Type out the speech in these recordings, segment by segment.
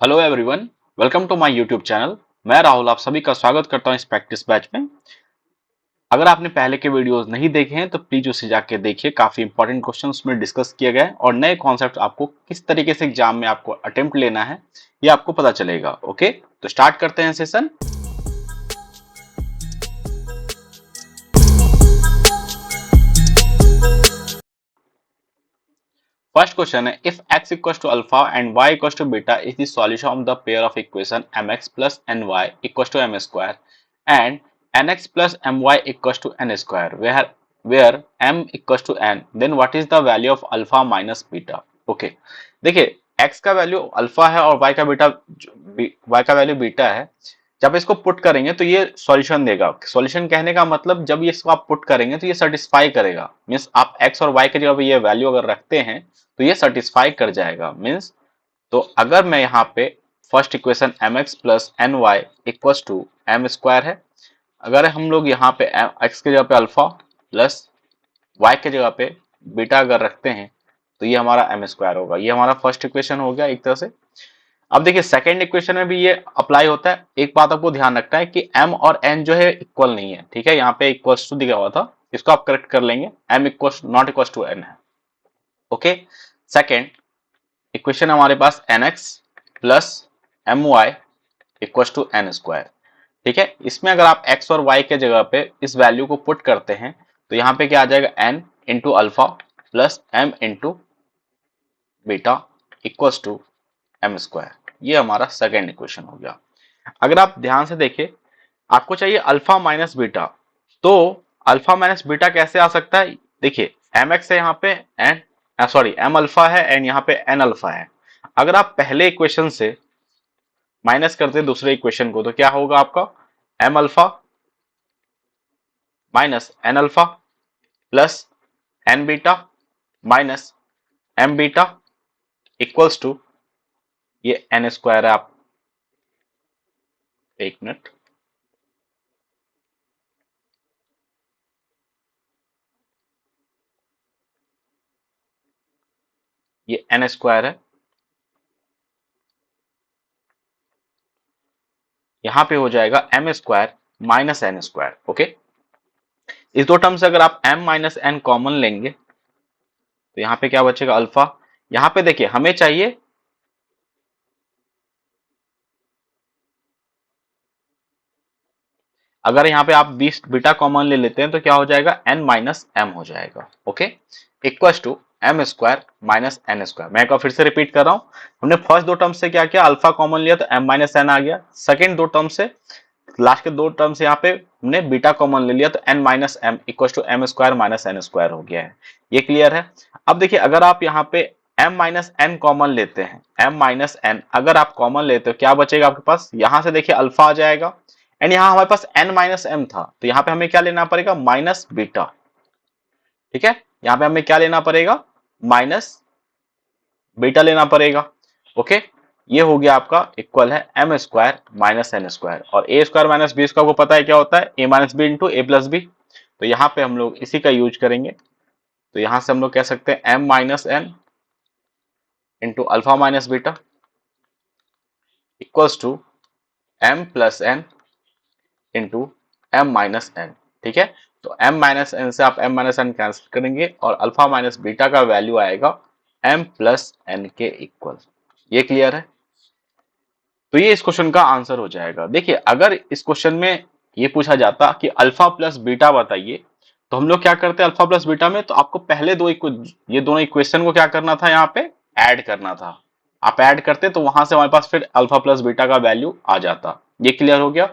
Hello everyone, welcome to my YouTube channel. मैं राहुल आप सभी का स्वागत करता हूं इस प्रैक्टिस बैच में। अगर आपने पहले के वीडियोस नहीं देखे हैं तो प्लीज उसे जाके देखिए। काफी इंपॉर्टेंट क्वेश्चन उसमें डिस्कस किए गए हैं और नए कॉन्सेप्ट आपको किस तरीके से एग्जाम में आपको अटेम्प्ट लेना है ये आपको पता चलेगा। ओके, तो स्टार्ट करते हैं सेशन। फर्स्ट क्वेश्चन है, if x equal to alpha and y equal to beta is the solution of the pair of equation mx plus ny equal to m square and nx plus my equal to n square where m equal to n, then what is the value of alpha minus beta. Okay, देखिए x का value alpha है और y का value beta है। जब इसको put करेंगे तो ये सॉल्यूशन देगा। सॉल्यूशन कहने का मतलब जब ये इसको आप पुट करेंगे तो ये सेटिस्फाई करेगा। मींस आप x और y के जगह पे ये वैल्यू अगर रखते हैं तो ये सेटिस्फाई कर जाएगा। मींस तो अगर मैं यहाँ पे first equation mx plus n y equal to m square है, अगर हम लोग यहाँ पे x के जगह पे अल्फा प्लस y के जगह पे बीटा अगर रखते हैं तो ये हमारा एम स्क्वायर होगा। ये हमारा फर्स्ट इक्वेशन हो गया एक तरह से। अब देखिए सेकेंड इक्वेशन में भी ये अप्लाई होता है। एक बात आपको ध्यान रखना है कि m और n जो है इक्वल नहीं है। ठीक है, यहाँ पे इक्वल टू दिया हुआ था, इसको आप करेक्ट कर लेंगे। m equal not equal to n है। ओके, सेकेंड इक्वेशन हमारे पास nx plus m y equal to n square. ठीक है, इसमें अगर आप x और y के जगह पे इस वैल्यू को पुट करते हैं तो यहाँ पे क्या आ जाएगा, n into alpha plus m into beta equal to m square. ये हमारा सेकेंड इक्वेशन हो गया। अगर आप ध्यान से देखिए, आपको चाहिए अल्फा माइनस बीटा, तो अल्फा माइनस बीटा कैसे आ सकता है। देखिए एम एक्स है यहाँ पे एन, सॉरी एम अल्फा है एंड यहाँ पे एन अल्फा है। अगर आप पहले इक्वेशन से माइनस करते दूसरे इक्वेशन को तो क्या होगा आपका, m alpha minus n alpha plus n beta minus m beta equals to ये एन स्क्वायर है। आप एक मिनट, ये एन स्क्वायर है, यहां पे हो जाएगा m square minus n square. Okay, इस दो टर्म से अगर आप m माइनस एन कॉमन लेंगे तो यहाँ पे क्या बचेगा, अल्फा। यहाँ पे देखिए हमें चाहिए अगर यहाँ पे आप 20 बीटा कॉमन ले लेते हैं तो क्या हो जाएगा, n माइनस एम हो जाएगा। Okay, equal to m square minus n square. मैं एक बार फिर से रिपीट कर रहा हूँ। हमने फर्स्ट दो टर्म से क्या किया, अल्फा कॉमन लिया तो m माइनस एन आ गया। सेकेंड दो टर्म से, लास्ट के दो टर्म से यहाँ पे हमने बीटा कॉमन ले लिया तो n minus m equal to m square minus n square हो गया है। ये क्लियर है। अब देखिए अगर आप यहाँ पे m माइनस एन कॉमन लेते हैं, m माइनस एन अगर आप कॉमन लेते हो क्या बचेगा आपके पास, यहां से देखिए अल्फा आ जाएगा एंड यहाँ हमारे पास n माइनस एम था तो यहाँ पे हमें क्या लेना पड़ेगा, माइनस बीटा। ठीक है, यहाँ पे हमें क्या लेना पड़ेगा, माइनस बीटा लेना पड़ेगा। ओके, ये हो गया आपका इक्वल है m square minus n square. और a square minus b square को पता है क्या होता है, a minus b into a plus b. तो यहाँ पे हम लोग इसी का यूज करेंगे। तो यहां से हम लोग कह सकते हैं m minus n into alpha minus beta equals to m plus n into m minus n. ठीक है, तो m माइनस एन से आप m माइनस एन कैंसिल करेंगे और अल्फा माइनस बीटा का वैल्यू आएगा m प्लस एन के इक्वल। ये क्लियर है। तो ये इस क्वेश्चन का आंसर हो जाएगा। देखिए अगर इस क्वेश्चन में ये पूछा जाता कि अल्फा प्लस बीटा बताइए तो हम लोग क्या करते हैं, अल्फा प्लस बीटा में तो आपको पहले ये दोनों इक्वेशन को क्या करना था, यहाँ पे ऐड करना था। आप ऐड करते तो वहां से हमारे पास फिर अल्फा प्लस बीटा का वैल्यू आ जाता। ये क्लियर हो गया।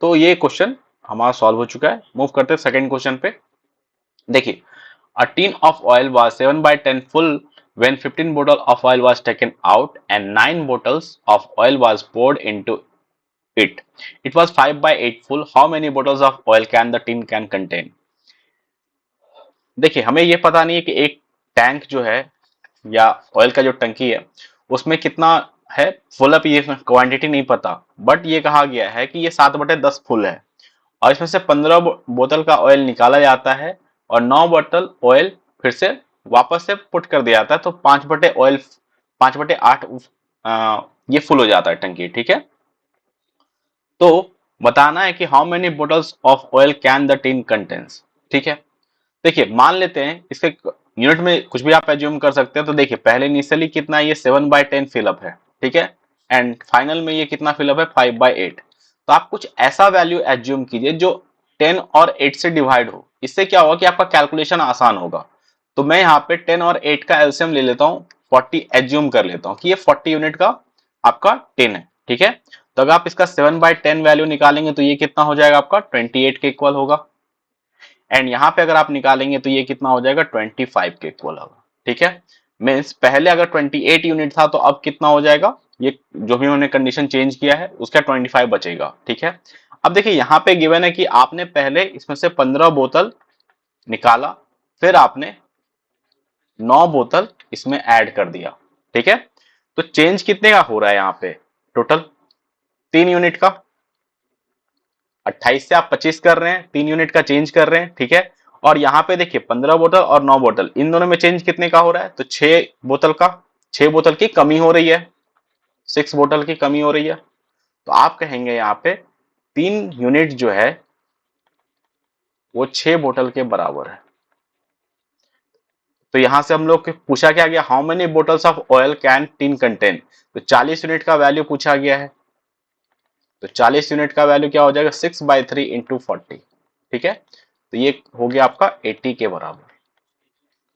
तो ये क्वेश्चन हमारा सॉल्व हो चुका है। मूव करते हैं सेकंड क्वेश्चन पे। देखिए a tin of oil was 7/10 full when 15 bottle of oil was taken out and 9 bottles of oil was poured into it. It was 5/8 full. How many bottles of oil can the tin can contain? देखिए हमें ये पता नहीं है कि एक tank जो है या ऑयल का जो टंकी है उसमें कितना है फुल अप, ये क्वांटिटी नहीं पता। बट ये कहा गया है कि ये 7/10 फुल है और इसमें से 15 बोतल का ऑयल निकाला जाता है और 9 बोतल ऑयल फिर से वापस से पुट कर दिया जाता है। तो 5/8 ये फुल हो जाता है टंकी, ठीक है। तो बताना है कि how many bottles of oil can the tin contains, ठीक है। देखिए मान लेते हैं, इसके यूनिट में कुछ भी आप एज्यूम कर सकते हैं। तो देखिए पहले इनिशियली कितना, ये 7/10 फिलअप है, ठीक है, एंड फाइनल में ये कितना फिलअप है, 5/8। तो आप कुछ ऐसा वैल्यू एज्यूम कीजिए जो 10 और 8 से डिवाइड हो। इससे क्या होगा कि आपका कैलकुलेशन आसान होगा। तो मैं यहाँ पे 10 और 8 का एलसीएम ले लेता हूँ, 40 एज्यूम कर लेता हूँ कि ये 40 यूनिट का आपका 10 है, ठीक है। तो अगर आप इसका 7/10 वैल्यू निकालेंगे तो ये कितना हो जाएगा आपका 28 के इक्वल होगा। एंड यहाँ पे अगर आप निकालेंगे तो ये कितना हो जाएगा 25 के इक्वल होगा, ठीक है। मीन्स पहले अगर 28 यूनिट था तो अब कितना हो जाएगा, ये जो भी उन्होंने कंडीशन चेंज किया है उसका 25 बचेगा, ठीक है। अब देखिए यहाँ पे गिवन है कि आपने पहले इसमें से 15 बोतल निकाला, फिर आपने 9 बोतल इसमें ऐड कर दिया, ठीक है। तो चेंज कितने का हो रहा है यहाँ पे, टोटल 3 यूनिट का। 28 से आप 25 कर रहे हैं, 3 यूनिट का चेंज कर रहे हैं, ठीक है। और यहाँ पे देखिए 15 बोतल और 9 बोतल, इन दोनों में चेंज कितने का हो रहा है, तो 6 बोतल का, 6 बोतल की कमी हो रही है, 6 बोतल की कमी हो रही है। तो आप कहेंगे यहाँ पे 3 यूनिट जो है वो 6 बोतल के बराबर है। तो यहां से हम लोग पूछा क्या गया, how many bottles of oil can tin contain. तो 40 यूनिट का वैल्यू पूछा गया है। तो 40 यूनिट का वैल्यू क्या हो जाएगा, 6/3 इंटू 40, ठीक है। तो ये हो गया आपका 80 के बराबर।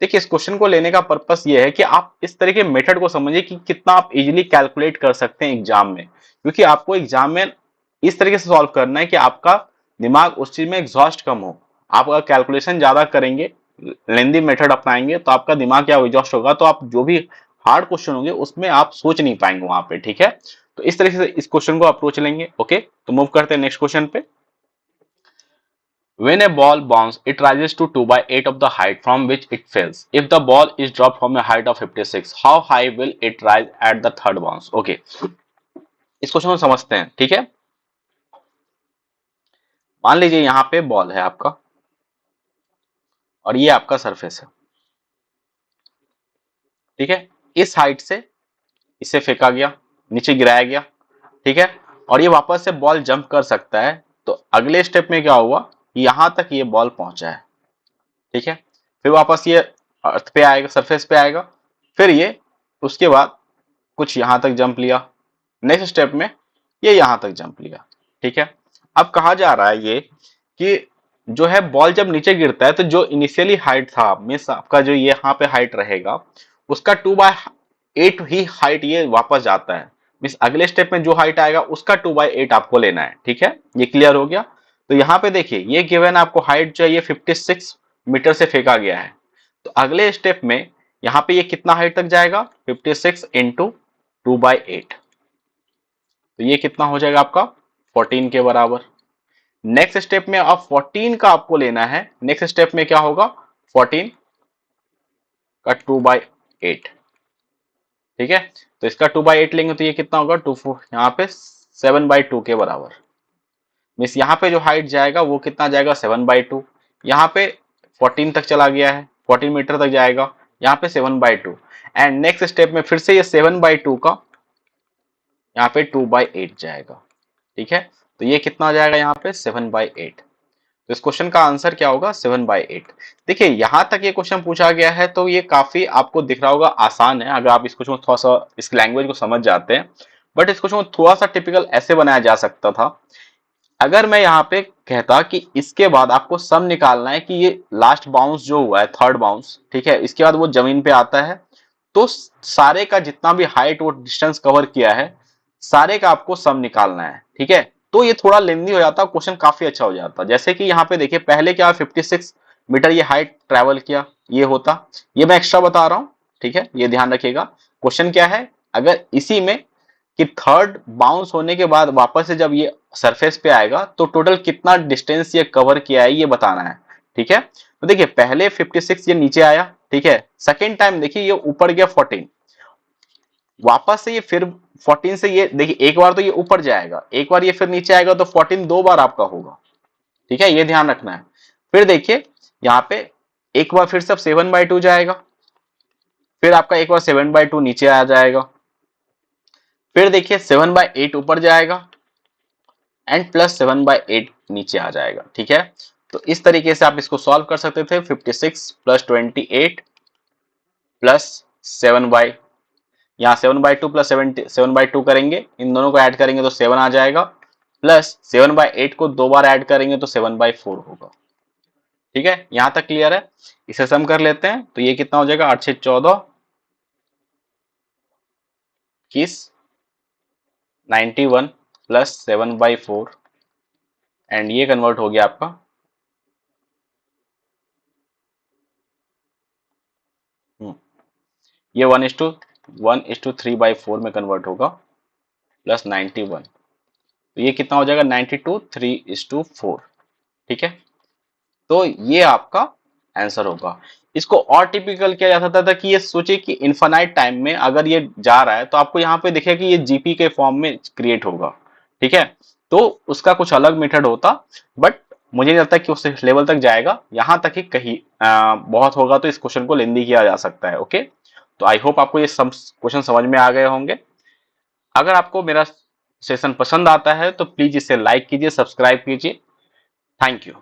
देखिए इस क्वेश्चन को लेने का पर्पस ये है कि आप इस तरह के मेथड को समझिए कि कितना आप इजीली कैलकुलेट कर सकते हैं एग्जाम में, क्योंकि आपको एग्जाम में इस तरीके से सॉल्व करना है कि आपका दिमाग उस चीज में एग्जॉस्ट कम हो। आप अगर कैलकुलेशन ज्यादा करेंगे, लेंदी मेथड अपनाएंगे, तो आपका दिमाग क्या एग्जॉस्ट होगा, तो आप जो भी हार्ड क्वेश्चन होंगे उसमें आप सोच नहीं पाएंगे वहां पे, ठीक है। तो इस तरीके से इस क्वेश्चन को अप्रोच लेंगे। ओके, तो मूव करते हैं नेक्स्ट क्वेश्चन पे। When a ball bounces, it rises to 2/8 of the height from which it falls. If the ball is dropped from a height of 56, how high will it rise at the third bounce? Okay, इस question को समझते हैं, ठीक है। मान लीजिए यहाँ पे बॉल है आपका और ये आपका सरफेस है, ठीक है। इस हाइट से इसे फेंका गया, नीचे गिराया गया, ठीक है। और ये वापस से बॉल जंप कर सकता है। तो अगले स्टेप में क्या हुआ, यहां तक ये बॉल पहुंचा है, ठीक है। फिर वापस ये अर्थ पे आएगा, सरफेस पे आएगा, फिर ये उसके बाद कुछ यहां तक जंप लिया, नेक्स्ट स्टेप में ये यहां तक जंप लिया, ठीक है। अब कहा जा रहा है ये कि जो है बॉल जब नीचे गिरता है तो जो इनिशियली हाइट था, मीन्स आपका जो ये यहाँ पे हाइट रहेगा उसका 2/8 ही हाइट ये वापस जाता है। मीन्स अगले स्टेप में जो हाइट आएगा उसका 2/8 आपको लेना है, ठीक है। ये क्लियर हो गया। तो यहाँ पे देखिए ये गिवन आपको हाइट जो है ये 56 मीटर से फेंका गया है। तो अगले स्टेप में यहाँ पे ये कितना हाइट तक जाएगा, 56 इंटू 2/8। तो ये कितना हो जाएगा आपका 14 के बराबर। नेक्स्ट स्टेप में अब 14 का आपको लेना है। नेक्स्ट स्टेप में क्या होगा, 14 का 2/8, ठीक है। तो इसका 2/8 लेंगे तो ये कितना होगा, यहाँ पे 7/2 के बराबर। मीन्स यहाँ पे जो हाइट जाएगा वो कितना जाएगा, 7/2। यहाँ पे 14 तक चला गया है, 14 मीटर तक जाएगा, यहाँ पे 7/2। एंड नेक्स्ट स्टेप में फिर से ये 7/2 का यहाँ पे 2/8 जाएगा, ठीक है। तो ये कितना आ जाएगा यहाँ पे 7/8। तो इस क्वेश्चन का आंसर क्या होगा, 7/8। देखिए यहां तक ये क्वेश्चन पूछा गया है तो ये काफी आपको दिख रहा होगा आसान है अगर आप इस क्वेश्चन को थोड़ा सा इस लैंग्वेज को समझ जाते हैं। बट इस क्वेश्चन को थोड़ा सा टिपिकल ऐसे बनाया जा सकता था, अगर मैं यहाँ पे कहता कि इसके बाद आपको सम निकालना है कि ये लास्ट बाउंस जो हुआ है, थर्ड बाउंस, ठीक है, इसके बाद वो जमीन पे आता है, तो सारे का जितना भी हाइट वो डिस्टेंस कवर किया है सारे का आपको सम निकालना है, ठीक है। तो ये थोड़ा लेंदी हो जाता, क्वेश्चन काफी अच्छा हो जाता। जैसे कि यहाँ पे देखिए पहले क्या 56 मीटर ये हाइट ट्रेवल किया, ये होता, ये मैं एक्स्ट्रा बता रहा हूँ, ठीक है, ये ध्यान रखिएगा। क्वेश्चन क्या है, अगर इसी में कि थर्ड बाउंस होने के बाद वापस से जब ये सरफेस पे आएगा तो टोटल कितना डिस्टेंस ये कवर किया है ये बताना है, ठीक है। तो देखिए पहले 56 ये नीचे आया, ठीक है, सेकेंड टाइम देखिए ये ऊपर गया 14, वापस से ये फिर 14 से ये देखिए एक बार तो ये ऊपर जाएगा, एक बार ये फिर नीचे आएगा, तो 14 दो बार आपका होगा, ठीक है, ये ध्यान रखना है। फिर देखिए यहाँ पे एक बार फिर से 7/2 जाएगा, फिर आपका एक बार 7/2 नीचे आ जाएगा, फिर देखिए 7/8 ऊपर जाएगा एंड प्लस 7/8 नीचे आ जाएगा। ठीक है, तो इस तरीके से आप इसको सॉल्व कर सकते थे। 56 प्लस 28 प्लस 7/, यहाँ 7/2 प्लस 7/2 करेंगे, इन दोनों को ऐड करेंगे तो 7 आ जाएगा, प्लस 7/8 को दो बार ऐड करेंगे तो 7/4 होगा। ठीक है, यहां तक क्लियर है। इसे सम कर लेते हैं तो ये कितना हो जाएगा, 8 से 14 किस 91 प्लस 7/4 एंड ये कन्वर्ट हो गया आपका ये 1:3/4 में कन्वर्ट होगा प्लस 91, तो ये कितना हो जाएगा 92 3:4। ठीक है, तो ये आपका आंसर होगा। इसको और टिपिकल किया जा सकता था कि ये सोचिए कि इनफाइनाइट टाइम में अगर ये जा रहा है तो आपको यहाँ पे दिखेगा कि ये जीपी के फॉर्म में क्रिएट होगा। ठीक है, तो उसका कुछ अलग मेथड होता, बट मुझे नहीं लगता कि उस लेवल तक जाएगा। यहां तक ही कहीं बहुत होगा तो इस क्वेश्चन को लेंदी किया जा सकता है। ओके, तो आई होप आपको ये सब क्वेश्चन समझ में आ गए होंगे। अगर आपको मेरा सेशन पसंद आता है तो प्लीज इसे लाइक कीजिए, सब्सक्राइब कीजिए। Thank you.